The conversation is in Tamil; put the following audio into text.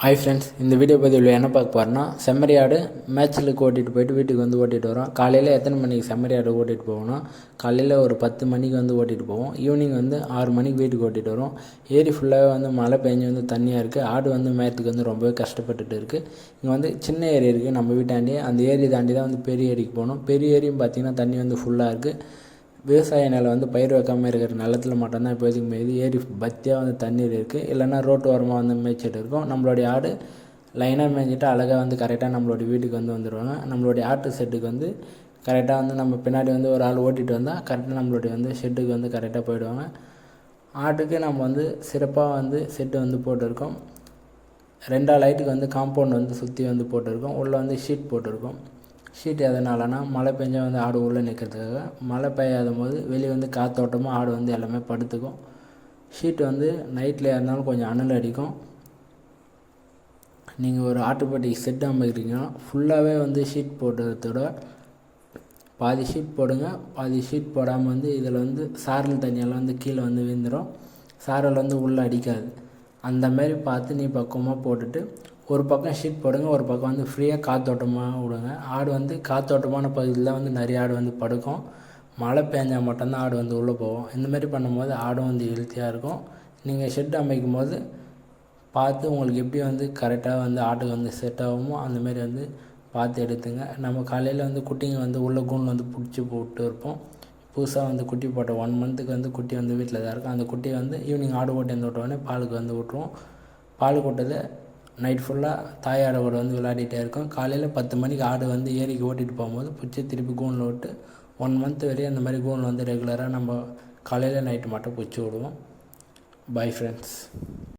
ஹாய் ஃப்ரெண்ட்ஸ், இந்த வீடியோ பதிவில் என்ன பார்க்க போகிறோன்னா, செம்மறியாடு மேட்ச்சுக்கு ஓட்டிகிட்டு போயிட்டு வீட்டுக்கு வந்து ஓட்டிகிட்டு வரோம். காலையில் எத்தனை மணிக்கு செம்மறியாடு ஓட்டிகிட்டு போவோம்னா, காலையில் ஒரு 10 மணிக்கு வந்து ஓட்டிகிட்டு போவோம். ஈவினிங் வந்து 6 மணிக்கு வீட்டுக்கு ஓட்டிகிட்டு வரோம். ஏரி ஃபுல்லாகவே வந்து மழை பெஞ்சு வந்து தண்ணியாக இருக்குது. ஆடு வந்து மேயத்துக்கு வந்து ரொம்பவே கஷ்டப்பட்டுட்டு இருக்குது. இங்கே வந்து சின்ன ஏரி இருக்குது நம்ம வீட்டாண்டி. அந்த ஏரி தாண்டி தான் வந்து பெரிய ஏரிக்கு போகணும். பெரிய ஏரியும் பார்த்திங்கன்னா தண்ணி வந்து ஃபுல்லாக இருக்குது. விவசாய நிலம் வந்து பயிர் வைக்காமல் இருக்கிற நிலத்தில் மட்டும்தான் இப்போதைக்கு மேய்து. ஏரி பத்தியாக வந்து தண்ணீர் இருக்குது. இல்லைன்னா ரோட்டு ஓரமாக வந்து மேய்ச்சிட்டு இருக்கும். நம்மளுடைய ஆடு லைனாக மேய்ஞ்சிட்டு அழகாக வந்து கரெக்டாக நம்மளுடைய வீட்டுக்கு வந்து வந்துடுவாங்க. நம்மளுடைய ஆட்டு செட்டுக்கு வந்து கரெக்டாக வந்து நம்ம பின்னாடி வந்து ஒரு ஆள் ஓட்டிகிட்டு வந்தால் கரெக்டாக நம்மளுடைய வந்து ஷெட்டுக்கு வந்து கரெக்டாக போயிடுவாங்க. ஆட்டுக்கு நம்ம வந்து சிறப்பாக வந்து செட்டு வந்து போட்டிருக்கோம். 2 லைட்டுக்கு வந்து காம்பவுண்ட் வந்து சுற்றி வந்து போட்டிருக்கோம். உள்ளே வந்து ஷீட் போட்டிருக்கோம். ஷீட் எதனாலனா மழை பெஞ்சால் வந்து ஆடு உள்ளே நிற்கிறதுக்காக. மழை பெய்யாத போது வெளியே வந்து காற்றோட்டமாக ஆடு வந்து எல்லாமே படுத்துக்கும். ஷீட் வந்து நைட்டில் இருந்தாலும் கொஞ்சம் அனல் அடிக்கும். நீங்கள் ஒரு ஆட்டுப்பட்டிக்கு செட்டு அமைக்கிறீங்கன்னா ஃபுல்லாகவே வந்து ஷீட் போடுறதோட பாதி ஷீட் போடுங்க. பாதி ஷீட் போடாமல் வந்து இதில் வந்து சாரல் தண்ணியெல்லாம் வந்து கீழே வந்து விழுந்துடும். சாரல் வந்து உள்ளே அடிக்காது. அந்தமாரி பார்த்து நீ பக்குவமாக போட்டுட்டு ஒரு பக்கம் ஷீட் போடுங்க, ஒரு பக்கம் வந்து ஃப்ரீயாக காற்றோட்டமாக விடுங்க. ஆடு வந்து காற்றோட்டமான பகுதியில் தான் வந்து நிறைய ஆடு வந்து படுக்கும். மழை பெஞ்சால் மட்டும்தான் ஆடு வந்து உள்ளே போகும். இந்தமாரி பண்ணும்போது ஆடும் வந்து ஹெல்த்தியாக இருக்கும். நீங்கள் ஷெட் அமைக்கும் போது பார்த்து உங்களுக்கு எப்படி வந்து கரெக்டாக வந்து ஆட்டுக்கு வந்து செட் ஆகுமோ அந்தமாரி வந்து பார்த்து எடுத்துங்க. நம்ம காலையில் வந்து குட்டிங்க வந்து உள்ள கூண்டு வந்து பிடிச்சி போட்டு இருப்போம். புதுசாக வந்து குட்டி போட்ட 1 மந்த்துக்கு வந்து குட்டி வந்து வீட்டில் தான் இருக்கும். அந்த குட்டியை வந்து ஈவினிங் ஆடு ஓட்டி வந்து விட்டோடனே பாலுக்கு வந்து விட்ருவோம். பால் கொட்டதை நைட் ஃபுல்லாக தாயாடு கூட வந்து விளையாடிட்டே இருக்கும். காலையில் 10 மணிக்கு ஆடு வந்து ஏரிக்கு ஓட்டிகிட்டு போகும்போது பிடிச்சி திருப்பி கூண்டில் விட்டு 1 மந்த் வரையும் அந்த மாதிரி கூண்டில் வந்து ரெகுலராக நம்ம காலையில் நைட்டு மட்டும் பிடிச்சி விடுவோம். Bye friends.